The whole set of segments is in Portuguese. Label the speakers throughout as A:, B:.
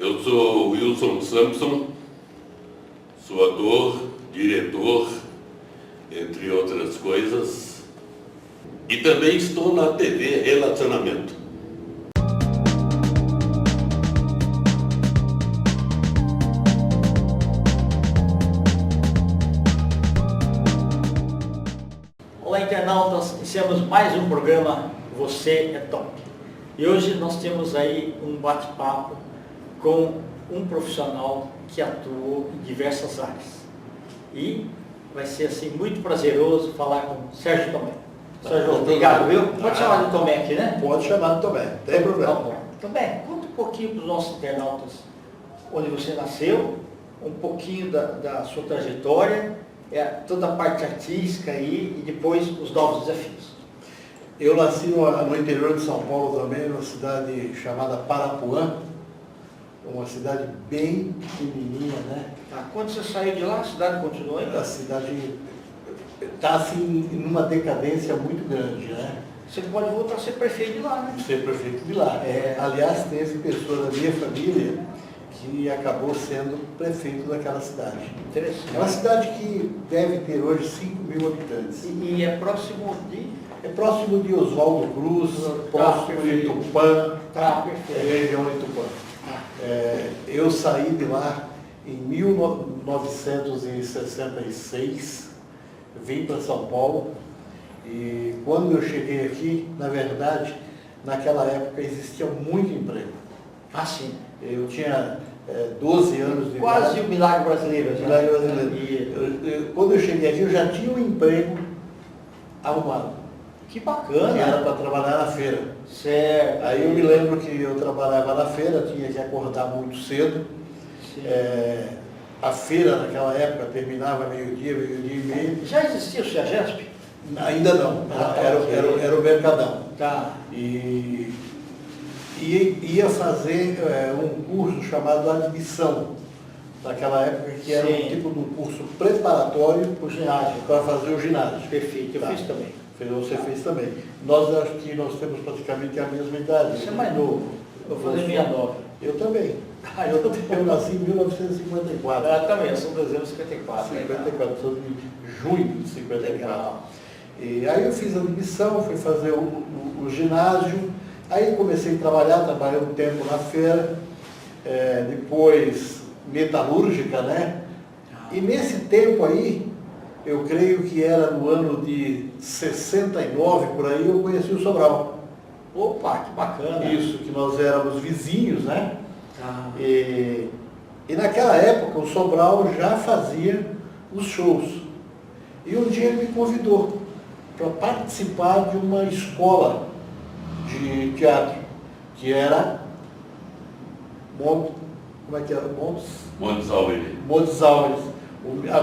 A: Eu sou Wilson Sampson, sou ator, diretor, entre outras coisas, e também estou na TV Relacionamento.
B: Olá, internautas, iniciamos mais um programa Você é Top. E hoje nós temos aí um bate-papo com um profissional que atuou em diversas áreas. E vai ser assim muito prazeroso falar com o Sérgio Tomé. Sérgio, obrigado, viu? Pode chamar de Tomé aqui, né?
C: Pode chamar de Tomé, não tem problema.
B: Tá bom. Tomé, conta um pouquinho para os nossos internautas onde você nasceu, um pouquinho da sua trajetória, toda a parte artística aí e depois os novos desafios.
C: Eu nasci no interior de São Paulo também, numa cidade chamada Parapuã, uma cidade bem pequenininha, né?
B: Tá. Quando você saiu de lá, a cidade continuou ainda?
C: A cidade está assim, numa decadência muito grande, né?
B: Você pode voltar a ser prefeito de lá, né?
C: Ser prefeito de lá. Aliás, teve pessoa da minha família que acabou sendo prefeito daquela cidade.
B: Interessante.
C: É uma cidade que deve ter hoje 5.000 habitantes.
B: E é próximo de...
C: É próximo de Oswaldo Cruz, próximo de
B: perfeito.
C: Itupã,
B: Tá, perfeito.
C: região de Itupã. Eu saí de lá em 1966, vim para São Paulo e quando eu cheguei aqui, na verdade, naquela época existia muito emprego.
B: Ah, sim.
C: Eu tinha 12 anos de idade.
B: Quase o milagre brasileiro. Já.
C: Milagre brasileiro. Quando eu cheguei aqui, eu já tinha um emprego arrumado.
B: Que bacana.
C: Era para trabalhar na feira.
B: Certo.
C: Aí eu me lembro que eu trabalhava na feira, tinha que acordar muito cedo. A feira naquela época terminava meio-dia, meio-dia e meio.
B: Já existia o CEAGESP?
C: Ainda não, era o Mercadão.
B: Tá.
C: E ia fazer um curso chamado Admissão, naquela época, que era um tipo de um curso preparatório
B: O ginásio.
C: para fazer o ginásio.
B: Perfeito, eu
C: Tá.
B: fiz também.
C: Você fez também. Nós acho que nós temos praticamente a mesma idade.
B: Você é mais novo. Eu vou fazer 69.
C: Eu também.
B: Ah, eu
C: Eu nasci em 1954.
B: também, eu sou de dezembro de 54.
C: 54, sou de junho de 54.
B: Legal.
C: E aí eu fiz a admissão, fui fazer o ginásio, aí comecei a trabalhar, trabalhei um tempo na feira, depois metalúrgica, né? E nesse tempo aí, eu creio que era no ano de 69, por aí, eu conheci o Sobral.
B: Opa, que bacana.
C: Isso, que nós éramos vizinhos, né?
B: Ah.
C: E naquela época o Sobral já fazia os shows. E um dia ele me convidou para participar de uma escola de teatro, que era
A: Montes Alves.
C: Montes Alves. A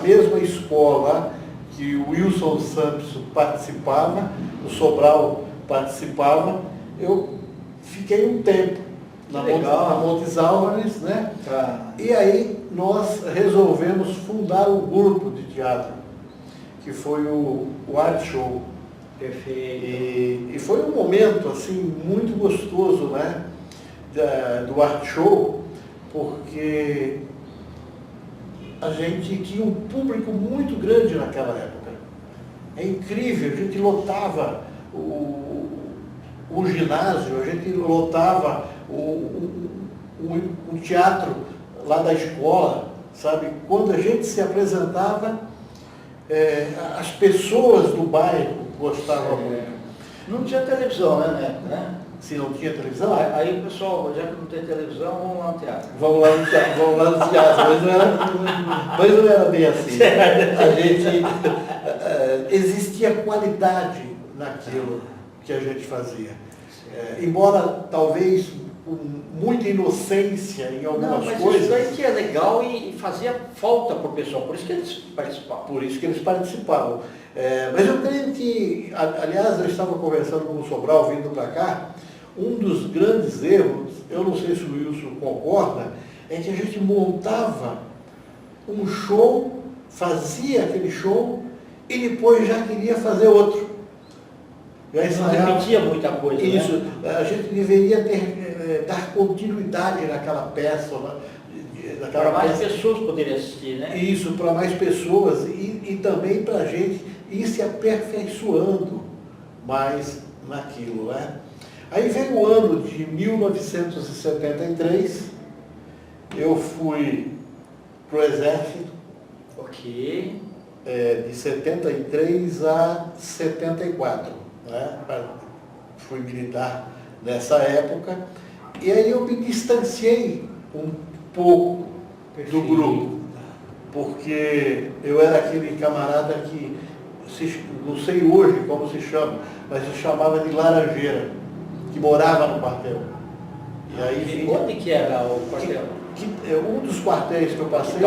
C: mesma escola que o Wilson Sampson participava, o Sobral participava. Eu fiquei um tempo na Montes Alves, né?
B: Tá.
C: E aí nós resolvemos fundar um grupo de teatro, que foi o Art Show.
B: Perfeito.
C: E foi um momento assim muito gostoso, né? Do Art Show, porque a gente tinha um público muito grande naquela época. É incrível, a gente lotava o ginásio, a gente lotava o teatro lá da escola, sabe? Quando a gente se apresentava, as pessoas do bairro gostavam muito.
B: Não tinha televisão, né?
C: Se não tinha televisão,
B: Aí o pessoal, já que não tem televisão, vamos lá no teatro.
C: vamos lá no teatro, mas não era bem assim. A gente, existia qualidade naquilo que a gente fazia. Embora talvez com muita inocência em algumas coisas.
B: Isso aí que é legal e fazia falta para o pessoal, por isso que eles participavam.
C: Por isso que eles participavam. Mas eu creio que, aliás, eu estava conversando com o Sobral vindo para cá, um dos grandes erros, eu não sei se o Wilson concorda, é que a gente montava um show, fazia aquele show e depois já queria fazer outro. Já
B: Não repetia muita coisa.
C: Isso,
B: né?
C: A gente deveria ter dar continuidade naquela peça,
B: Para mais pessoas poderem assistir, né?
C: Isso, para mais pessoas e também para a gente ir se aperfeiçoando mais naquilo, né? Aí veio o ano de 1973, eu fui para o Exército.
B: Ok.
C: De 73 a 74, né? Fui militar nessa época, e aí eu me distanciei um pouco do grupo, porque eu era aquele camarada que, não sei hoje como se chama, mas se chamava de laranjeira, que morava no quartel. E aí
B: onde que era o quartel?
C: Um dos quartéis que eu passei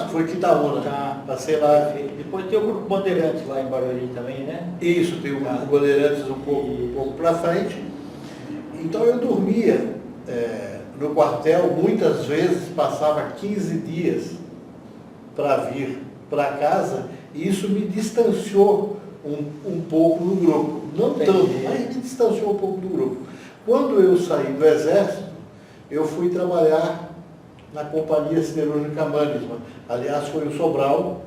C: foi Quitaúna.
B: Tá.
C: Passei lá.
B: Depois tem o Grupo Bandeirantes lá em Barueri também, né?
C: Isso, tem o Grupo Bandeirantes um pouco para frente. Então eu dormia no quartel, muitas vezes passava 15 dias para vir para casa, e isso me distanciou um pouco do grupo. Não tanto, mas me distanciou um pouco do grupo. Quando eu saí do Exército, eu fui trabalhar na Companhia Siderúrgica Mannesmann. Aliás, foi o Sobral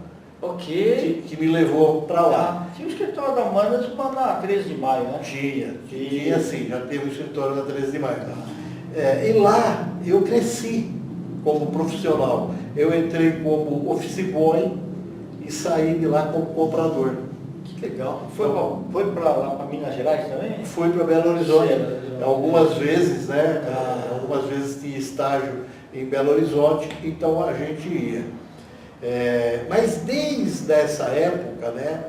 C: que me levou para lá.
B: Tinha o escritório da Mannesmann na 13 de maio, né?
C: Tinha sim, já teve o escritório na 13 de maio. E lá eu cresci como profissional. Eu entrei como office boy e saí de lá como comprador.
B: Que legal. Foi para lá, para Minas Gerais também?
C: Fui para Belo Horizonte. Algumas vezes, né? Algumas vezes tinha estágio em Belo Horizonte, então a gente ia. Mas desde essa época, né,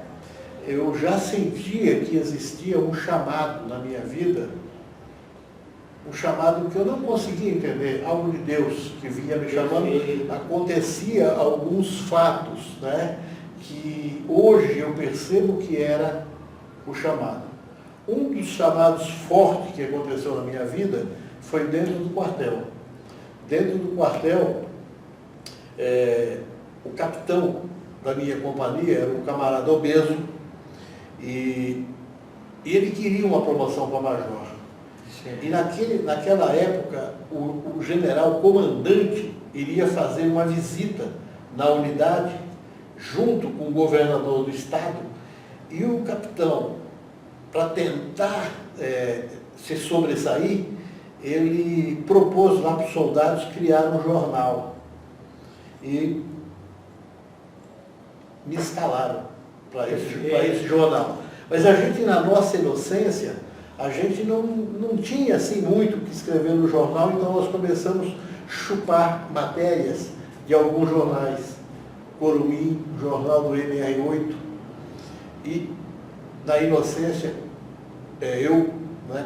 C: eu já sentia que existia um chamado na minha vida, um chamado que eu não conseguia entender, algo de Deus que vinha me chamando. Acontecia alguns fatos, né, que hoje eu percebo que era o chamado. Um dos chamados fortes que aconteceu na minha vida foi dentro do quartel. Dentro do quartel, o capitão da minha companhia era um camarada obeso e ele queria uma promoção para major. E naquela época, o general comandante iria fazer uma visita na unidade, junto com o governador do estado, e o capitão, para tentar se sobressair, ele propôs lá para os soldados criar um jornal. E me escalaram para esse jornal. Mas a gente, na nossa inocência, a gente não tinha assim muito o que escrever no jornal, então nós começamos a chupar matérias de alguns jornais. Corumim, jornal do MR8, e na inocência eu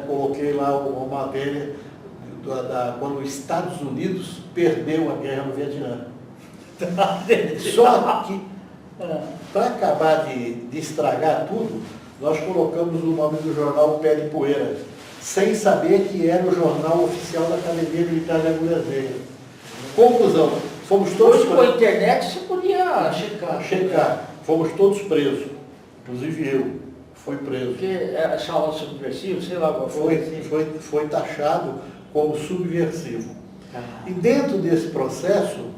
C: coloquei lá uma matéria quando os Estados Unidos perdeu a guerra no Vietnã. Só que, para acabar de estragar tudo, nós colocamos o nome do jornal Pé de Poeira, sem saber que era o jornal oficial da Academia Militar de Agulhas Negras. Conclusão, fomos todos
B: presos. Com a internet você podia checar.
C: Fomos todos presos, inclusive eu fui preso.
B: Porque achava subversivo, sei lá,
C: foi taxado como subversivo. E dentro desse processo,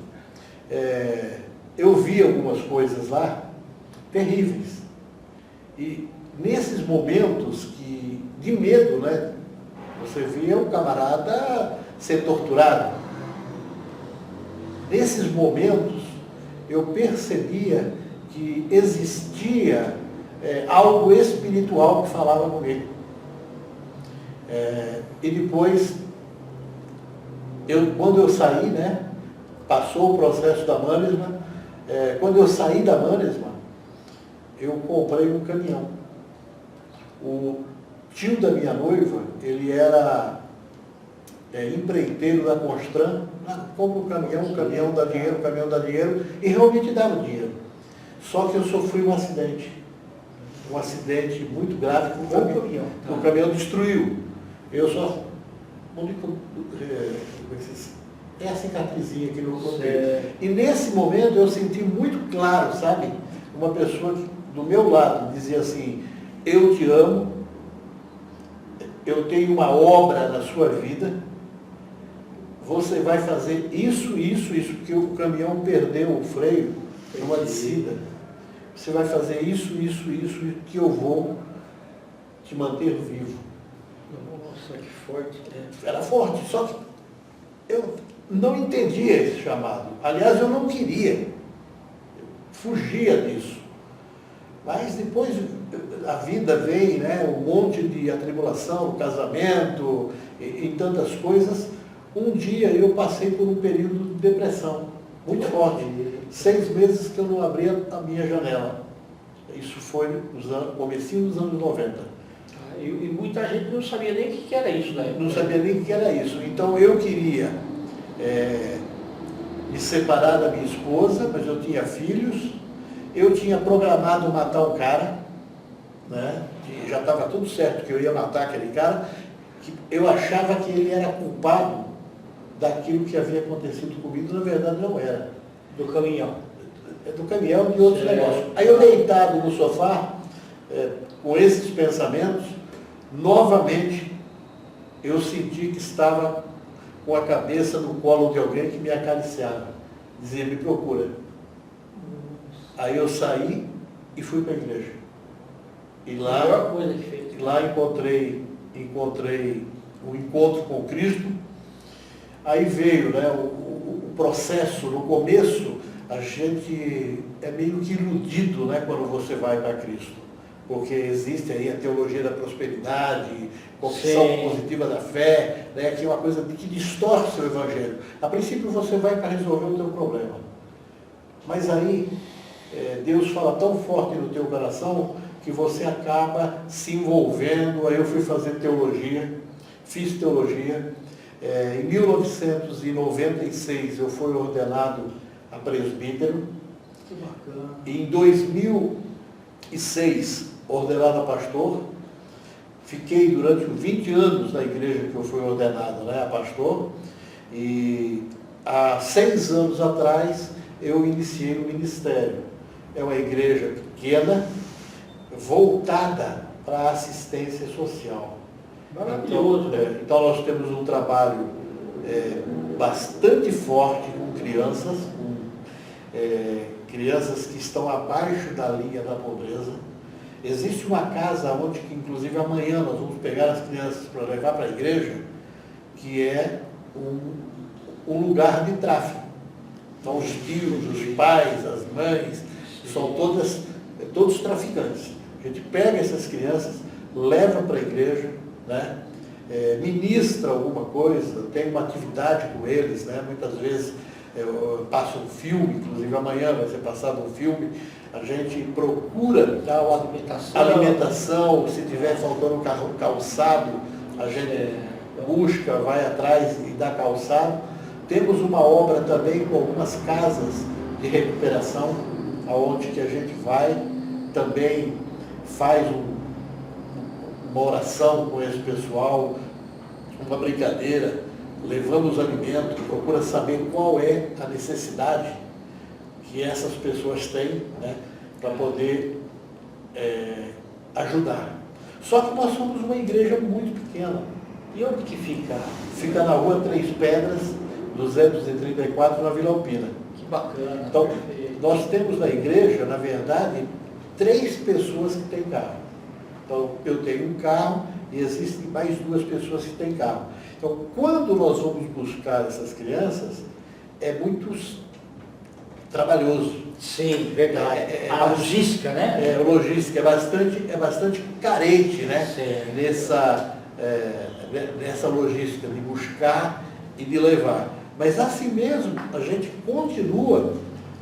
C: eu vi algumas coisas lá terríveis. E nesses momentos de medo, né? Você via um camarada ser torturado. Nesses momentos, eu percebia que existia algo espiritual que falava comigo. E depois, quando eu saí, né? Passou o processo da Mannesmann, quando eu saí da Mannesmann, eu comprei um caminhão. O tio da minha noiva, ele era empreiteiro da Constran, compra um caminhão dá dinheiro, e realmente dava dinheiro. Só que eu sofri um acidente muito grave, o caminhão destruiu. Eu só... É a cicatrizinha aqui no corpo. E nesse momento eu senti muito claro, sabe? Uma pessoa que do meu lado dizia assim: eu te amo, eu tenho uma obra na sua vida, você vai fazer isso, porque o caminhão perdeu o freio numa descida. Você vai fazer isso, que eu vou te manter vivo.
B: Nossa, que forte.
C: Era forte, só que eu não entendia esse chamado. Aliás, eu não queria. Eu fugia disso. Mas depois a vida vem, né, um monte de atribulação, o casamento e tantas coisas. Um dia eu passei por um período de depressão muito forte. 6 meses que eu não abria a minha janela. Isso foi no comecinho dos anos 90.
B: E muita gente não sabia nem o que era isso, né?
C: Não sabia nem o que era isso. Então eu queria me separar da minha esposa, mas eu tinha filhos. Eu tinha programado matar um cara, né? Que já estava tudo certo que eu ia matar aquele cara. Que eu achava que ele era culpado daquilo que havia acontecido comigo, na verdade não era.
B: Do caminhão.
C: Do caminhão e de outros negócios. Aí eu deitado no sofá, com esses pensamentos, novamente eu senti que estava com a cabeça no colo de alguém que me acariciava. Dizia, me procura. Aí eu saí e fui para a igreja. E lá,
B: a melhor coisa que fez.
C: Lá encontrei um encontro com Cristo. Aí veio, né, o processo. No começo, a gente é meio que iludido, né, quando você vai para Cristo. Porque existe aí a teologia da prosperidade, confissão positiva da fé, né, que é uma coisa que distorce o evangelho. A princípio você vai para resolver o teu problema. Mas aí Deus fala tão forte no teu coração que você acaba se envolvendo. Aí eu fui fazer teologia, fiz teologia. Em 1996 eu fui ordenado a presbítero.
B: Que bacana.
C: Em 2006, ordenado a pastor. Fiquei durante 20 anos na igreja que eu fui ordenado, né, a pastor. E há 6 anos atrás eu iniciei o ministério. É uma igreja pequena, voltada para a assistência social.
B: Maravilhoso.
C: Então nós temos um trabalho bastante forte com crianças, crianças que estão abaixo da linha da pobreza. Existe uma casa onde, que inclusive amanhã nós vamos pegar as crianças para levar para a igreja, que é um lugar de tráfico. Então os tios, os pais, as mães, são todos traficantes. A gente pega essas crianças, leva para a igreja, né? Ministra alguma coisa, tem uma atividade com eles, né? Muitas vezes passa um filme, inclusive amanhã vai ser passado um filme. A gente procura
B: dar uma
C: alimentação, se tiver faltando calçado, a gente busca, vai atrás e dá calçado. Temos uma obra também com algumas casas de recuperação, aonde que a gente vai, também faz uma oração com esse pessoal, uma brincadeira, levamos alimento, procura saber qual é a necessidade que essas pessoas têm, né, para poder ajudar. Só que nós somos uma igreja muito pequena.
B: E onde que fica?
C: Fica na rua Três Pedras, 234, na Vila Alpina.
B: Que bacana.
C: Então,
B: perfeito.
C: Nós temos na igreja, na verdade, 3 pessoas que têm carro. Então, eu tenho um carro e existem mais 2 pessoas que têm carro. Então, quando nós vamos buscar essas crianças, é muito trabalhoso.
B: Sim, verdade. A logística, né?
C: A logística é bastante carente, né? Nessa logística de buscar e de levar. Mas assim mesmo, a gente continua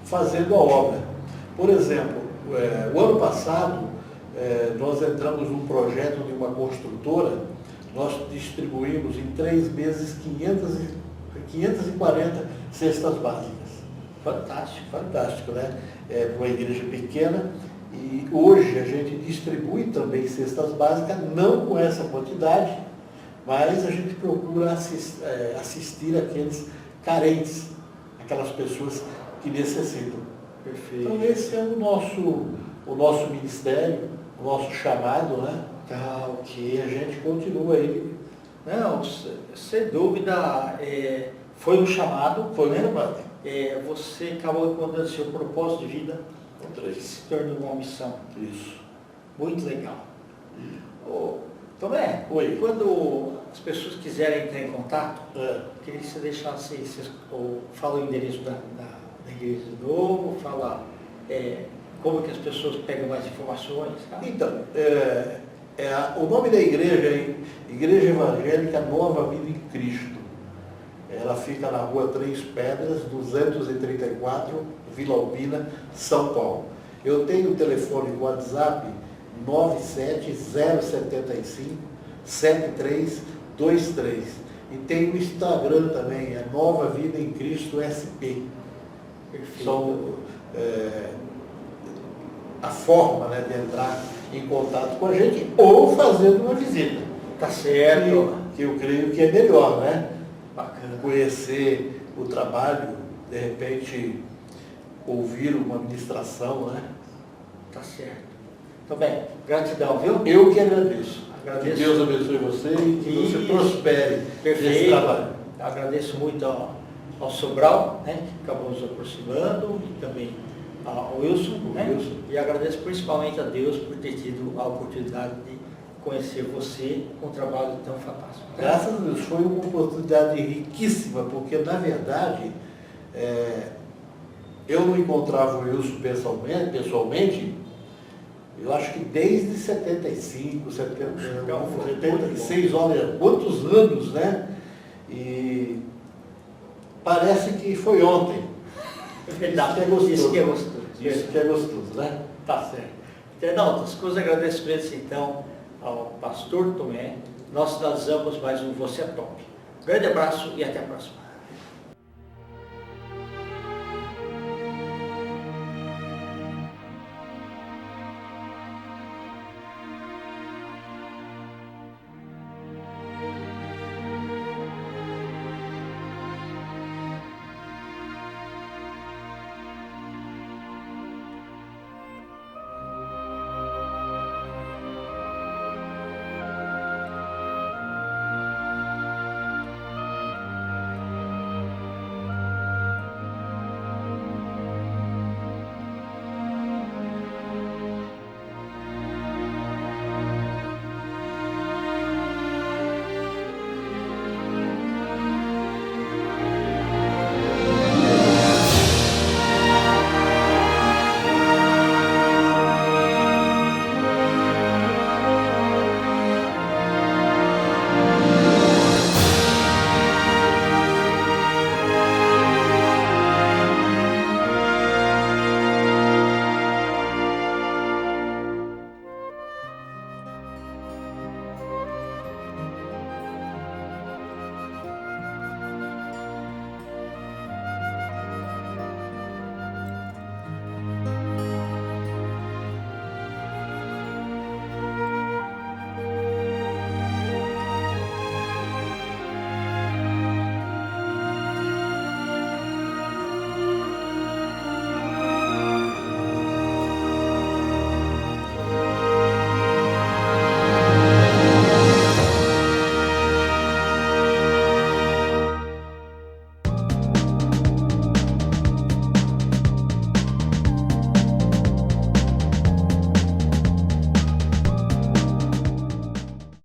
C: fazendo a obra. Por exemplo, o ano passado, nós entramos num projeto de uma construtora, nós distribuímos em 3 meses 540 cestas básicas.
B: Fantástico.
C: Fantástico, né? Para uma igreja pequena. E hoje a gente distribui também cestas básicas, não com essa quantidade, mas a gente procura assistir aqueles carentes, aquelas pessoas que necessitam.
B: Perfeito.
C: Então esse é o nosso ministério, o nosso chamado, né?
B: Tá, ok.
C: E a gente continua aí.
B: Não, sem dúvida, foi um chamado,
C: Foi mesmo, padre?
B: você acabou encontrando seu propósito de vida, se tornou uma missão.
C: Isso.
B: Muito legal. Tomé,
C: Oi.
B: quando as pessoas quiserem entrar em contato, queria que você deixasse, fala o endereço da igreja de novo, fala como que as pessoas pegam mais informações. Tá?
C: Então, o nome da igreja é Igreja Evangélica Nova Vida em Cristo. Ela fica na rua Três Pedras, 234, Vila Albina, São Paulo. Eu tenho o telefone do WhatsApp 97075-7323. E tem o Instagram também, é Nova Vida em Cristo SP.
B: Perfeito.
C: São a forma, né, de entrar em contato com a gente ou fazendo uma visita.
B: Tá certo.
C: Que eu creio que é melhor, né?
B: Bacana.
C: Conhecer o trabalho, de repente ouvir uma ministração, né?
B: Tá certo. Então, bem, gratidão, viu?
C: Eu que agradeço.
B: Agradeço.
C: Que Deus abençoe você e que você
B: Isso.
C: prospere nesse
B: Perfeito.
C: trabalho.
B: Agradeço muito ao Sobral, né, que acabou nos aproximando, e também ao Wilson, né?
C: Wilson.
B: E agradeço principalmente a Deus por ter tido a oportunidade de conhecer você com um trabalho tão fantástico.
C: Graças a Deus, foi uma oportunidade riquíssima, porque, na verdade, eu não encontrava o Wilson pessoalmente, eu acho que desde 75, 76, olha, quantos anos, né? E parece que foi ontem.
B: É verdade,
C: Isso que é gostoso.
B: Isso que é gostoso.
C: Isso que é gostoso, né?
B: Tá certo. Internautas, com os agradecimentos então ao pastor Tomé, nós finalizamos mais um Você é Top. Grande abraço e até a próxima.